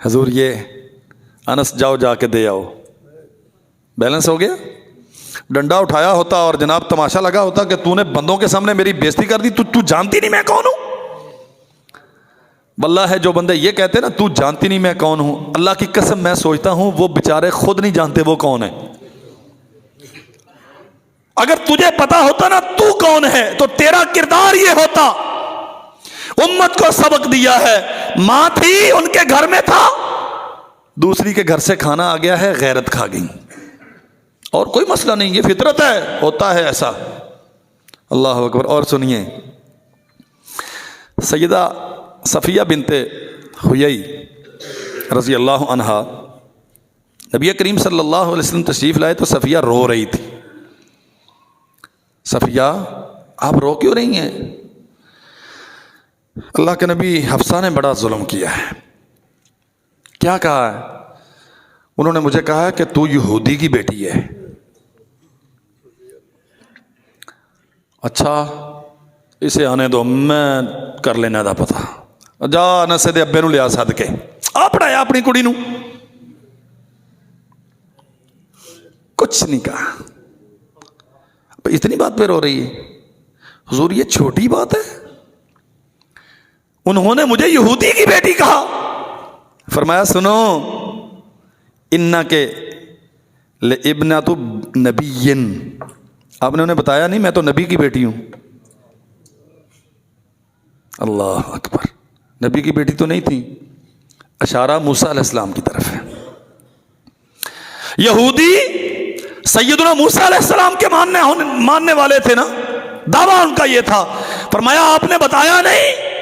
حضور یہ انس جاؤ جا کے دے آؤ، بیلنس ہو گیا۔ ڈنڈا اٹھایا ہوتا اور جناب تماشا لگا ہوتا کہ تو نے بندوں کے سامنے میری بےزتی کر دی، تو جانتی نہیں میں کون ہوں۔ واللہ ہے جو بندے یہ کہتے نا تو جانتی نہیں میں کون ہوں، اللہ کی قسم میں سوچتا ہوں وہ بیچارے خود نہیں جانتے وہ کون ہے۔ اگر تجھے پتا ہوتا نا تو کون ہے تو تیرا کردار یہ ہوتا۔ امت کو سبق دیا ہے، ماں تھی ان کے گھر میں تھا، دوسری کے گھر سے کھانا آ گیا ہے غیرت کھا گئی، اور کوئی مسئلہ نہیں، یہ فطرت ہے، ہوتا ہے ایسا۔ اللہ اکبر۔ اور سنیے، سیدہ صفیہ بنت حیی رضی اللہ عنہا، نبی کریم صلی اللہ علیہ وسلم تشریف لائے تو صفیہ رو رہی تھی۔ صفیہ آپ رو کیوں رہی ہیں؟ اللہ کے نبی حفصہ نے بڑا ظلم کیا ہے۔ کیا کہا ہے؟ انہوں نے مجھے کہا ہے کہ تو یہودی کی بیٹی ہے۔ اچھا اسے آنے دو، میں کر لینا دا پتا، جا نسے دے ابے نو لیا سد کے آ پڑھایا اپنی کڑی نو۔ کچھ نہیں کہا، اتنی بات پہ رو رہی ہے۔ حضور یہ چھوٹی بات ہے؟ انہوں نے مجھے یہودی کی بیٹی کہا۔ فرمایا سنو، انا کے ابنۃ نبی، آپ نے انہیں بتایا نہیں میں تو نبی کی بیٹی ہوں۔ اللہ اکبر، نبی کی بیٹی تو نہیں تھی، اشارہ موسیٰ علیہ السلام کی طرف ہے۔ یہودی سیدنا موسیٰ علیہ السلام کے ماننے والے تھے نا، دعویٰ ان کا یہ تھا۔ فرمایا آپ نے بتایا نہیں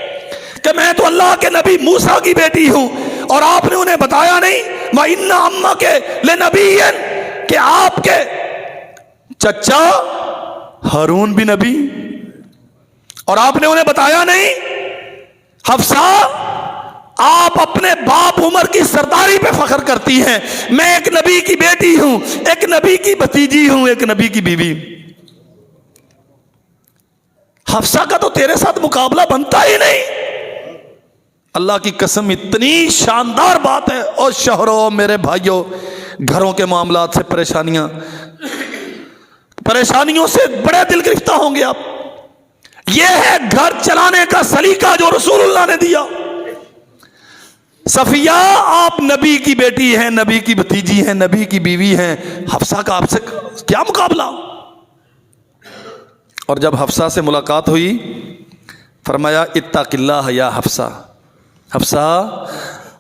کہ میں تو اللہ کے نبی موسیٰ کی بیٹی ہوں، اور آپ نے انہیں بتایا نہیں وَإِنَّ عَمَّكَ لَنَبِيٌّ کہ آپ کے چچا ہارون بھی نبی، اور آپ نے انہیں بتایا نہیں حفصہ آپ اپنے باپ عمر کی سرداری پہ فخر کرتی ہیں، میں ایک نبی کی بیٹی ہوں، ایک نبی کی بھتیجی ہوں، ایک نبی کی بیوی۔ حفصہ کا تو تیرے ساتھ مقابلہ بنتا ہی نہیں۔ اللہ کی قسم اتنی شاندار بات ہے۔ اور شوہروں میرے بھائیوں، گھروں کے معاملات سے پریشانیوں سے بڑے دل گرفتہ ہوں گے آپ۔ یہ ہے گھر چلانے کا سلیقہ جو رسول اللہ نے دیا۔ صفیہ آپ نبی کی بیٹی ہیں، نبی کی بھتیجی ہیں، نبی کی بیوی ہیں، حفصہ کا آپ سے کیا مقابلہ؟ اور جب حفصہ سے ملاقات ہوئی فرمایا اتق اللہ یا حفصہ، حفصہ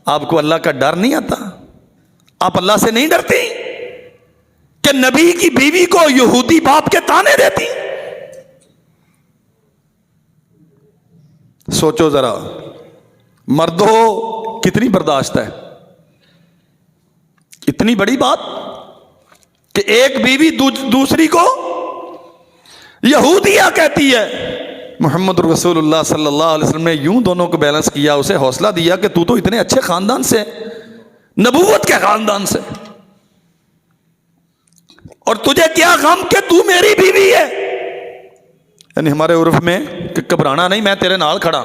آپ کو اللہ کا ڈر نہیں آتا؟ آپ اللہ سے نہیں ڈرتی کہ نبی کی بیوی کو یہودی باپ کے تانے دیتی؟ سوچو ذرا، مرد ہو کتنی برداشت ہے۔ اتنی بڑی بات کہ ایک بیوی دوسری کو یہودیہ کہتی ہے۔ محمد رسول اللہ صلی اللہ علیہ وسلم نے یوں دونوں کو بیلنس کیا، اسے حوصلہ دیا کہ تو اتنے اچھے خاندان سے، نبوت کے خاندان سے، اور تجھے کیا غم کہ تو میری بیوی ہے۔ یعنی ہمارے عرف میں کہ گھبرانا نہیں، میں تیرے نال کھڑا۔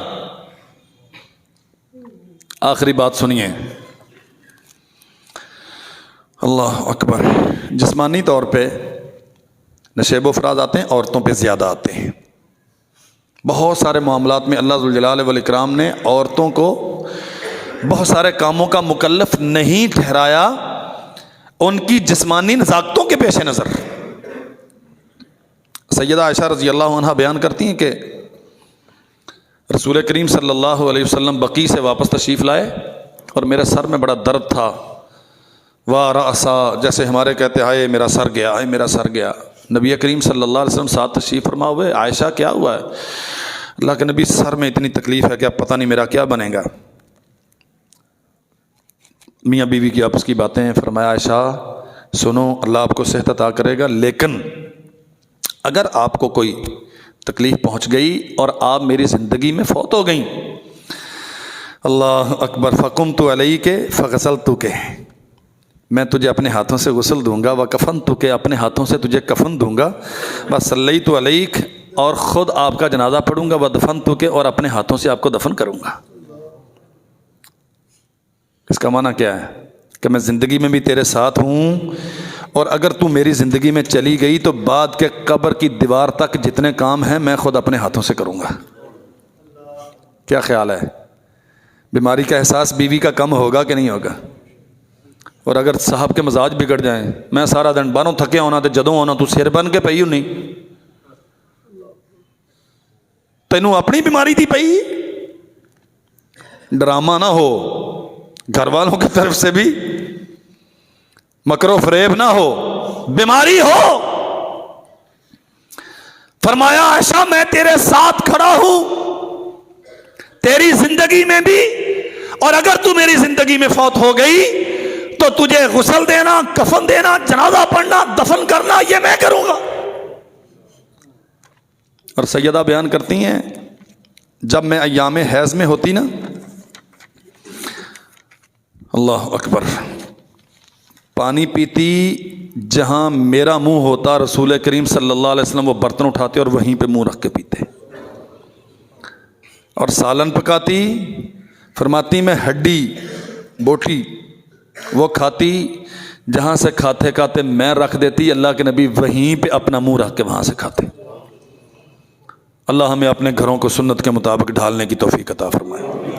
آخری بات سنیے، اللہ اکبر۔ جسمانی طور پہ نشیب و فراز آتے ہیں، عورتوں پہ زیادہ آتے ہیں۔ بہت سارے معاملات میں اللہ ذوالجلال والاکرام نے عورتوں کو بہت سارے کاموں کا مکلف نہیں ٹھہرایا ان کی جسمانی نزاکتوں کے پیش نظر۔ سیدہ عائشہ رضی اللہ عنہ بیان کرتی ہیں کہ رسول کریم صلی اللہ علیہ وسلم بقیع سے واپس تشریف لائے اور میرے سر میں بڑا درد تھا، وَرَأْسَا جیسے ہمارے کہتے ہائے میرا سر گیا، ہائے میرا سر گیا۔ نبی کریم صلی اللہ علیہ وسلم ساتھ تشریف فرما ہوئے، عائشہ کیا ہوا ہے؟ اللہ کے نبی سر میں اتنی تکلیف ہے کہ اب پتہ نہیں میرا کیا بنے گا۔ میاں بیوی کی آپس کی باتیں ہیں۔ فرمایا عائشہ سنو، اللہ آپ کو صحت عطا کرے گا، لیکن اگر آپ کو کوئی تکلیف پہنچ گئی اور آپ میری زندگی میں فوت ہو گئیں، اللہ اکبر، فقمت علیک فغسلتک، میں تجھے اپنے ہاتھوں سے غسل دوں گا، وکفنتک، اپنے ہاتھوں سے تجھے کفن دوں گا، وصلیت علیک، اور خود آپ کا جنازہ پڑھوں گا، ودفنتک، اور اپنے ہاتھوں سے آپ کو دفن کروں گا۔ اس کا معنی کیا ہے کہ میں زندگی میں بھی تیرے ساتھ ہوں، اور اگر تو میری زندگی میں چلی گئی تو بعد کے قبر کی دیوار تک جتنے کام ہیں میں خود اپنے ہاتھوں سے کروں گا۔ کیا خیال ہے؟ بیماری کا احساس بیوی کا کم ہوگا کہ نہیں ہوگا؟ اور اگر صاحب کے مزاج بگڑ جائیں، میں سارا دن باہروں تھکے ہونا تے جدوں ہونا تو سر بن کے پئی ہونی، تینوں اپنی بیماری تھی پئی۔ ڈرامہ نہ ہو، گھر والوں کی طرف سے بھی مکر و فریب نہ ہو، بیماری ہو۔ فرمایا عائشہ میں تیرے ساتھ کھڑا ہوں تیری زندگی میں بھی، اور اگر تو میری زندگی میں فوت ہو گئی تو تجھے غسل دینا، کفن دینا، جنازہ پڑھنا، دفن کرنا یہ میں کروں گا۔ اور سیدہ بیان کرتی ہیں جب میں ایام حیض میں ہوتی نا، اللہ اکبر، پانی پیتی، جہاں میرا منہ ہوتا رسول کریم صلی اللہ علیہ وسلم وہ برتن اٹھاتے اور وہیں پہ منہ رکھ کے پیتے، اور سالن پکاتی، فرماتی میں ہڈی بوٹی وہ کھاتی، جہاں سے کھاتے کھاتے میں رکھ دیتی، اللہ کے نبی وہیں پہ اپنا منہ رکھ کے وہاں سے کھاتے۔ اللہ ہمیں اپنے گھروں کو سنت کے مطابق ڈھالنے کی توفیق عطا فرمائے۔